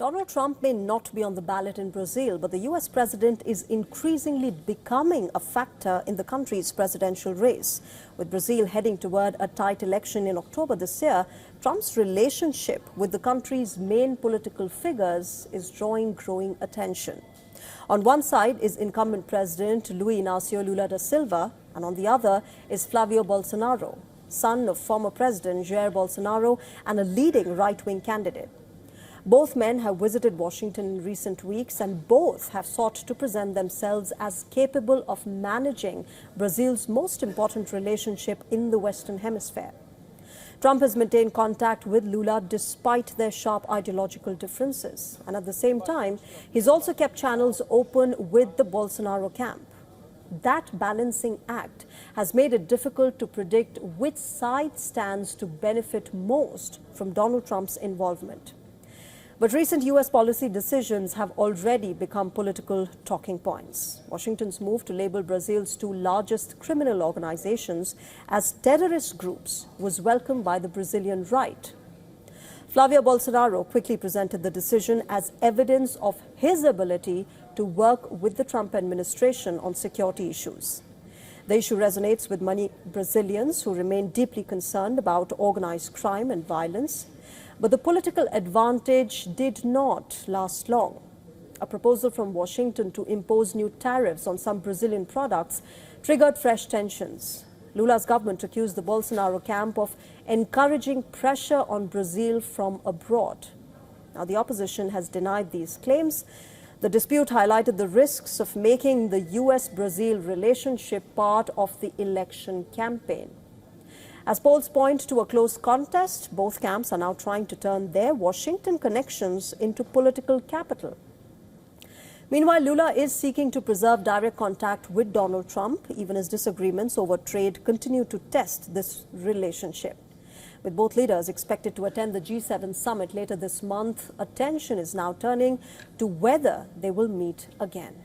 Donald Trump may not be on the ballot in Brazil, but the U.S. president is increasingly becoming a factor in the country's presidential race. With Brazil heading toward a tight election in October this year, Trump's relationship with the country's main political figures is drawing growing attention. On one side is incumbent President Luiz Inácio Lula da Silva, and on the other is Flavio Bolsonaro, son of former President Jair Bolsonaro and a leading right-wing candidate. Both men have visited Washington in recent weeks, and both have sought to present themselves as capable of managing Brazil's most important relationship in the Western Hemisphere. Trump has maintained contact with Lula despite their sharp ideological differences. And at the same time, he's also kept channels open with the Bolsonaro camp. That balancing act has made it difficult to predict which side stands to benefit most from Donald Trump's involvement. But recent U.S. policy decisions have already become political talking points. Washington's move to label Brazil's two largest criminal organizations as terrorist groups was welcomed by the Brazilian right. Flavio Bolsonaro quickly presented the decision as evidence of his ability to work with the Trump administration on security issues. The issue resonates with many Brazilians who remain deeply concerned about organized crime and violence. But the political advantage did not last long. A proposal from Washington to impose new tariffs on some Brazilian products triggered fresh tensions. Lula's government accused the Bolsonaro camp of encouraging pressure on Brazil from abroad. Now, the opposition has denied these claims. The dispute highlighted the risks of making the U.S.-Brazil relationship part of the election campaign. As polls point to a close contest, both camps are now trying to turn their Washington connections into political capital. Meanwhile, Lula is seeking to preserve direct contact with Donald Trump, even as disagreements over trade continue to test this relationship. With both leaders expected to attend the G7 summit later this month, attention is now turning to whether they will meet again.